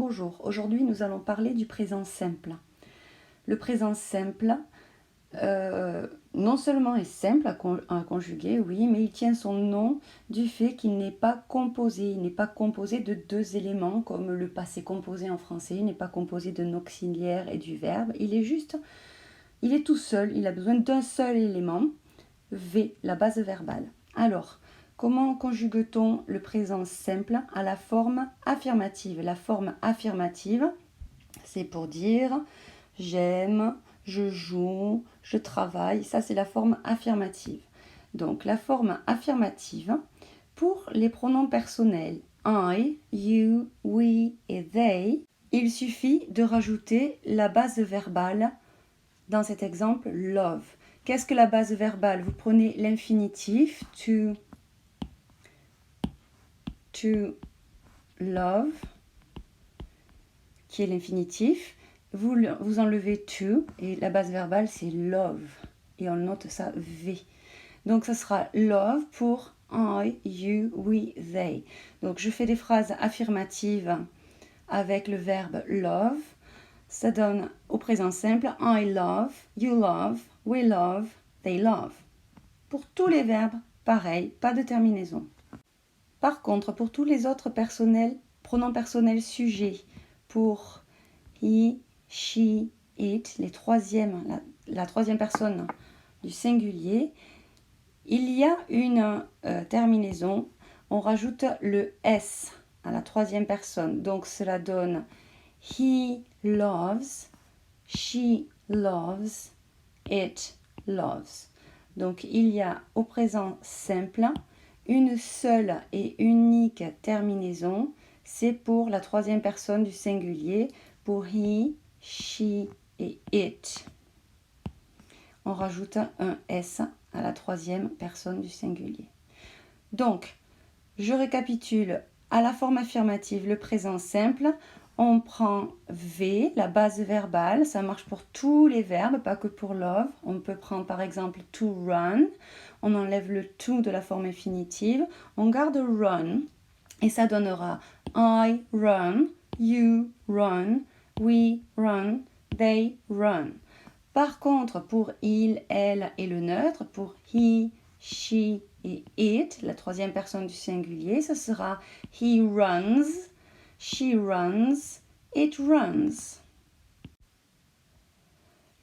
Bonjour, aujourd'hui nous allons parler du présent simple. Le présent simple, non seulement est simple à conjuguer, oui, mais il tient son nom du fait qu'il n'est pas composé. Il n'est pas composé de deux éléments comme le passé composé en français, il n'est pas composé d'un auxiliaire et du verbe. Il est tout seul, il a besoin d'un seul élément, V, la base verbale. Alors, comment conjugue-t-on le présent simple à la forme affirmative? La forme affirmative, c'est pour dire j'aime, je joue, je travaille. Ça, c'est la forme affirmative. Donc, la forme affirmative, pour les pronoms personnels I, you, we et they, il suffit de rajouter la base verbale. Dans cet exemple, love. Qu'est-ce que la base verbale? Vous prenez l'infinitif to love, qui est l'infinitif. Vous enlevez to et la base verbale c'est love. Et on note ça V. Donc ça sera love pour I, you, we, they. Donc je fais des phrases affirmatives avec le verbe love. Ça donne au présent simple I love, you love, we love, they love. Pour tous les verbes, pareil, pas de terminaison. Par contre, pour tous les autres pronoms personnels sujets, pour he, she, it, la troisième personne du singulier, il y a une terminaison. On rajoute le S à la troisième personne. Donc cela donne he loves, she loves, it loves. Donc il y a au présent simple une seule et unique terminaison. C'est pour la troisième personne du singulier, pour he, she et it. On rajoute un S à la troisième personne du singulier. Donc, je récapitule. À la forme affirmative, le présent simple, on prend V, la base verbale, ça marche pour tous les verbes, pas que pour love. On peut prendre par exemple to run, on enlève le to de la forme infinitive, on garde run et ça donnera I run, you run, we run, they run. Par contre, pour il, elle et le neutre, pour he, she et it, la troisième personne du singulier, ce sera he runs, she runs, it runs.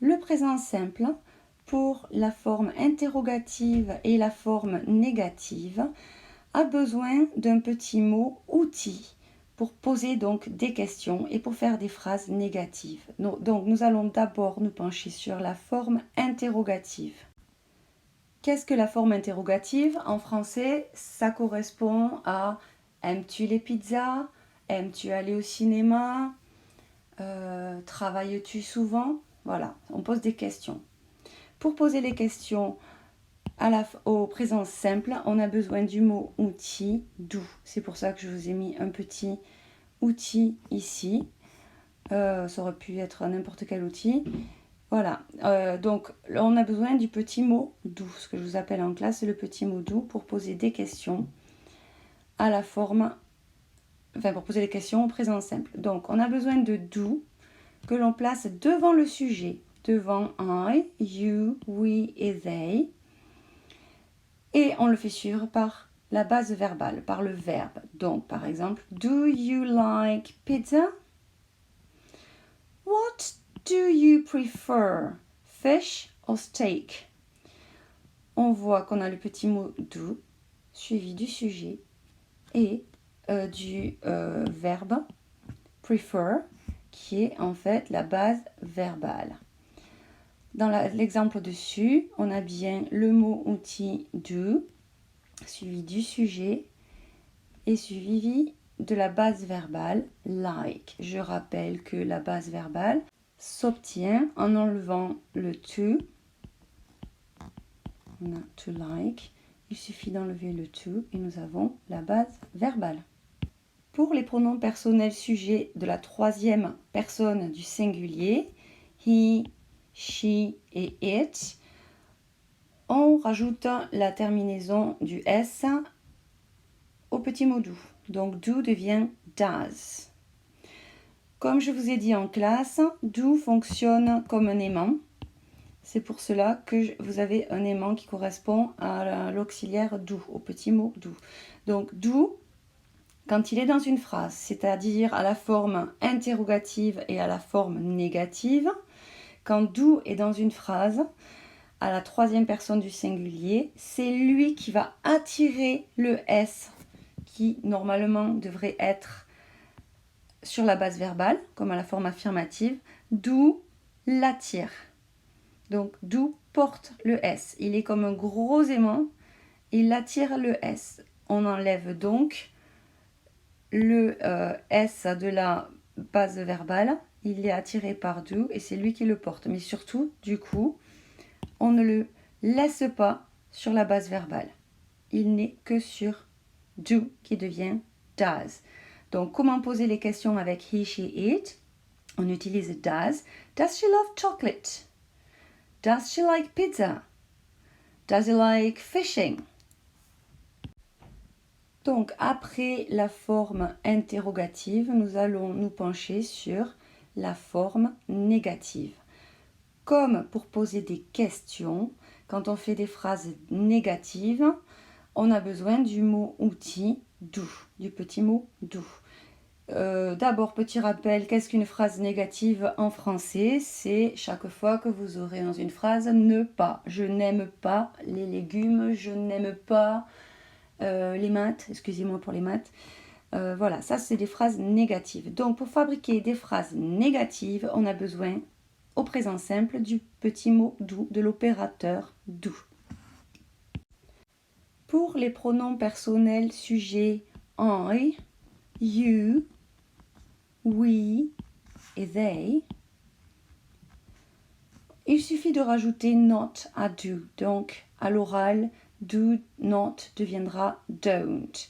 Le présent simple, pour la forme interrogative et la forme négative, a besoin d'un petit mot outil pour poser donc des questions et pour faire des phrases négatives. Donc nous allons d'abord nous pencher sur la forme interrogative. Qu'est-ce que la forme interrogative? En français, ça correspond à aimes-tu les pizzas? Aimes-tu aller au cinéma? Travailles-tu souvent? Voilà, on pose des questions. Pour poser les questions au présent simple, on a besoin du mot outil, do. C'est pour ça que je vous ai mis un petit outil ici. Ça aurait pu être n'importe quel outil. Voilà, donc on a besoin du petit mot do. Ce que je vous appelle en classe, c'est le petit mot do pour poser des questions à la forme, pour poser des questions au présent simple. Donc on a besoin de do que l'on place devant le sujet, devant I, you, we et they. Et on le fait suivre par la base verbale, par le verbe. Donc, par exemple, do you like pizza? What do you prefer? Fish or steak? On voit qu'on a le petit mot do, suivi du sujet et du verbe prefer, qui est en fait la base verbale. Dans l'exemple dessus, on a bien le mot outil do, suivi du sujet et suivi de la base verbale like. Je rappelle que la base verbale s'obtient en enlevant le to. On a to like. Il suffit d'enlever le to et nous avons la base verbale. Pour les pronoms personnels sujets de la troisième personne du singulier, he, she et it, on rajoute la terminaison du S au petit mot do. Donc do devient does. Comme je vous ai dit en classe, do fonctionne comme un aimant. C'est pour cela que vous avez un aimant qui correspond à l'auxiliaire do, au petit mot do. Donc do, quand il est dans une phrase, c'est-à-dire à la forme interrogative et à la forme négative, quand do est dans une phrase, à la troisième personne du singulier, c'est lui qui va attirer le S qui normalement devrait être sur la base verbale, comme à la forme affirmative. Do l'attire. Donc do porte le S. Il est comme un gros aimant, il attire le S. On enlève donc le S de la base verbale, il est attiré par do et c'est lui qui le porte. Mais surtout, du coup, on ne le laisse pas sur la base verbale. Il n'est que sur do qui devient does. Donc, comment poser les questions avec he, she, it? On utilise does. Does she love chocolate? Does she like pizza? Does he like fishing? Donc, après la forme interrogative, nous allons nous pencher sur la forme négative. Comme pour poser des questions, quand on fait des phrases négatives, on a besoin du mot outil do, du petit mot do. D'abord, petit rappel, qu'est-ce qu'une phrase négative en français? C'est chaque fois que vous aurez dans une phrase ne pas. Je n'aime pas les légumes, je n'aime pas les maths, excusez-moi pour les maths. Voilà, ça c'est des phrases négatives. Donc pour fabriquer des phrases négatives, on a besoin au présent simple du petit mot do, de l'opérateur do. Pour les pronoms personnels sujets I, you, we et they, il suffit de rajouter not à do. Donc à l'oral, do not deviendra don't.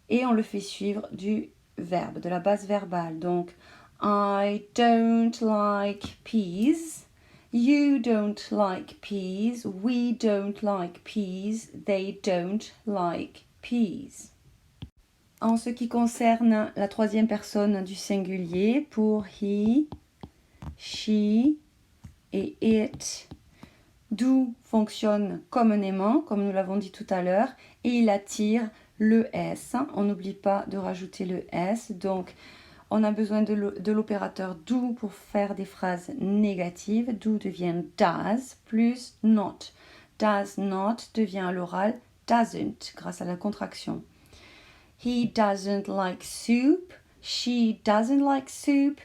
Et on le fait suivre du verbe, de la base verbale. Donc I don't like peas. You don't like peas. We don't like peas. They don't like peas. En ce qui concerne la troisième personne du singulier, pour he, she et it, do fonctionne comme un aimant, comme nous l'avons dit tout à l'heure, et il attire le S. On n'oublie pas de rajouter le S. Donc, on a besoin de l'opérateur do pour faire des phrases négatives. Do devient does plus not. Does not devient à l'oral doesn't grâce à la contraction. He doesn't like soup. She doesn't like soup.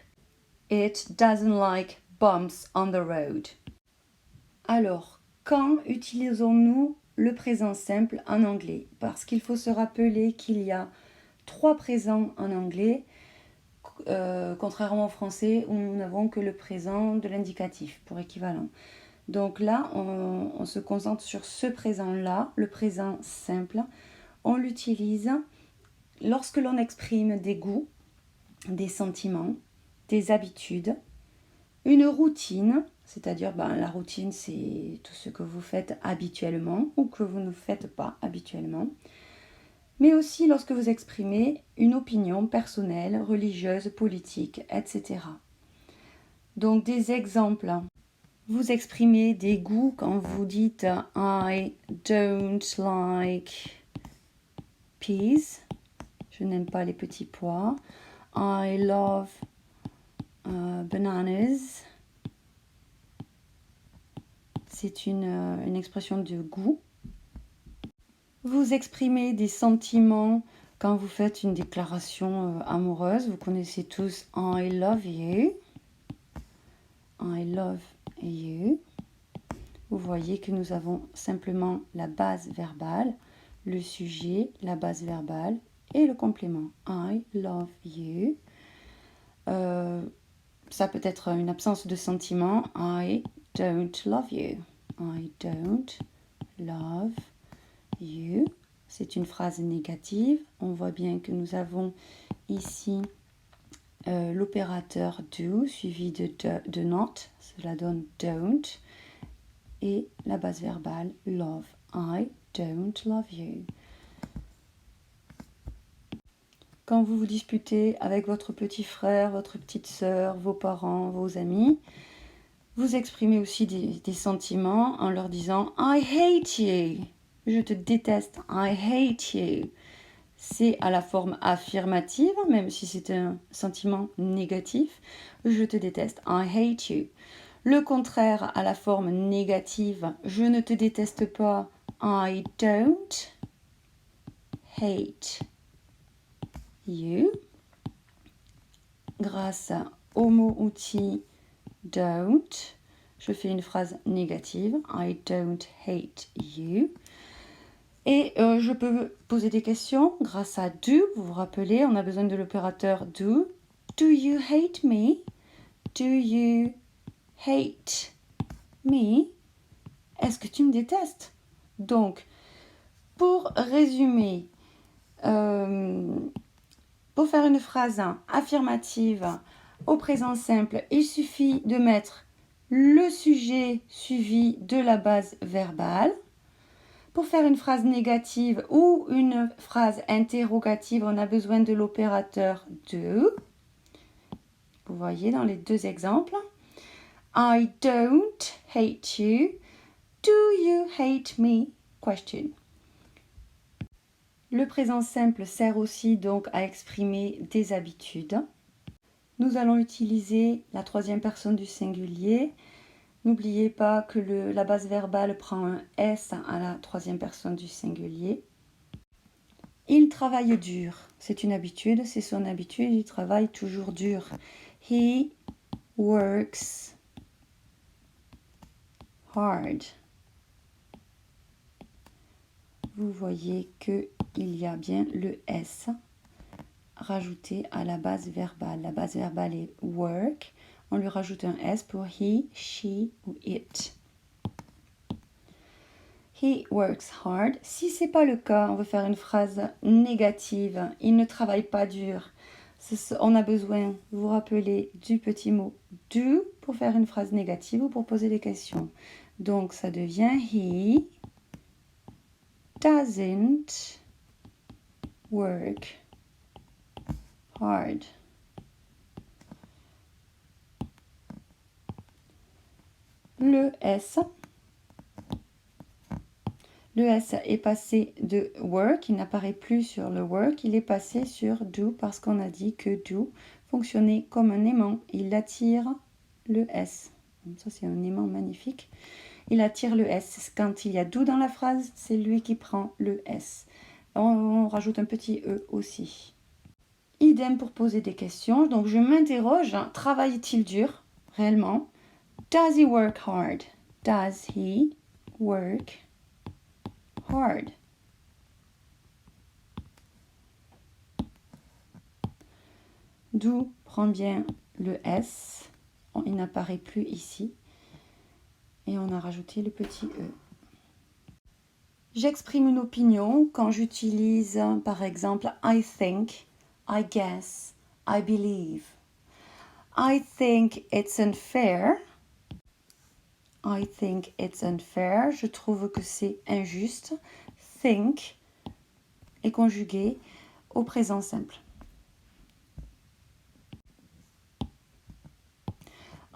It doesn't like bumps on the road. Alors, quand utilisons-nous le présent simple en anglais? Parce qu'il faut se rappeler qu'il y a 3 présents en anglais, contrairement au français où nous n'avons que le présent de l'indicatif pour équivalent. Donc là, on se concentre sur ce présent-là, le présent simple. On l'utilise lorsque l'on exprime des goûts, des sentiments, des habitudes, une routine, c'est-à-dire la routine c'est tout ce que vous faites habituellement ou que vous ne faites pas habituellement, mais aussi lorsque vous exprimez une opinion personnelle, religieuse, politique, etc. Donc des exemples. Vous exprimez des goûts quand vous dites I don't like peas. Je n'aime pas les petits pois. I love bananas. C'est une expression de goût. Vous exprimez des sentiments quand vous faites une déclaration amoureuse. Vous connaissez tous I love you. I love you. Vous voyez que nous avons simplement la base verbale, le sujet, la base verbale et le complément. I love you. Ça peut être une absence de sentiment. I don't love you. I don't love you. C'est une phrase négative. On voit bien que nous avons ici l'opérateur do suivi de not. Cela donne don't. Et la base verbale love. I don't love you. Quand vous vous disputez avec votre petit frère, votre petite sœur, vos parents, vos amis, vous exprimez aussi des sentiments en leur disant « I hate you ». Je te déteste. I hate you. C'est à la forme affirmative, même si c'est un sentiment négatif. Je te déteste. I hate you. Le contraire à la forme négative. Je ne te déteste pas. I don't hate you. Grâce au mot outil don't, je fais une phrase négative. I don't hate you. Et je peux poser des questions grâce à do. Vous vous rappelez, on a besoin de l'opérateur do. Do you hate me? Do you hate me? Est-ce que tu me détestes? Donc, pour résumer, pour faire une phrase affirmative au présent simple, il suffit de mettre le sujet suivi de la base verbale. Pour faire une phrase négative ou une phrase interrogative, on a besoin de l'opérateur do. Vous voyez dans les deux exemples. I don't hate you. Do you hate me? Question. Le présent simple sert aussi donc à exprimer des habitudes. Nous allons utiliser la troisième personne du singulier. N'oubliez pas que la base verbale prend un S à la troisième personne du singulier. Il travaille dur. C'est une habitude, c'est son habitude, il travaille toujours dur. He works hard. Vous voyez qu'il y a bien le S rajouté à la base verbale. La base verbale est work. On lui rajoute un S pour he, she ou it. He works hard. Si ce n'est pas le cas, on veut faire une phrase négative. Il ne travaille pas dur. On a besoin, vous vous rappelez, du petit mot do pour faire une phrase négative ou pour poser des questions. Donc ça devient he doesn't work hard. Le S est passé de work, il n'apparaît plus sur le work, il est passé sur do parce qu'on a dit que do fonctionnait comme un aimant. Il attire le S. Ça, c'est un aimant magnifique. Il attire le S. Quand il y a do dans la phrase, c'est lui qui prend le S. On rajoute un petit E aussi. Idem pour poser des questions. Donc, je m'interroge. Travaille-t-il dur réellement? Does he work hard? Does he work hard? Do prend bien le S. Il n'apparaît plus ici. Et on a rajouté le petit E. J'exprime une opinion quand j'utilise par exemple I think, I guess, I believe. I think it's unfair. I think it's unfair. Je trouve que c'est injuste. Think est conjugué au présent simple.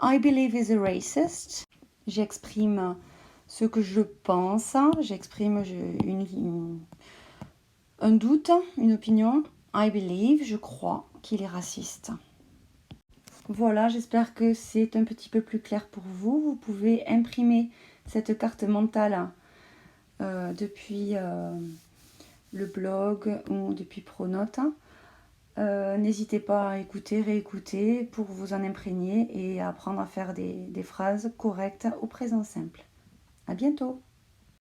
I believe is a racist. J'exprime ce que je pense. J'exprime un doute, une opinion. I believe, je crois qu'il est raciste. Voilà, j'espère que c'est un petit peu plus clair pour vous. Vous pouvez imprimer cette carte mentale depuis le blog ou depuis Pronote. N'hésitez pas à écouter, réécouter pour vous en imprégner et apprendre à faire des phrases correctes au présent simple. À bientôt!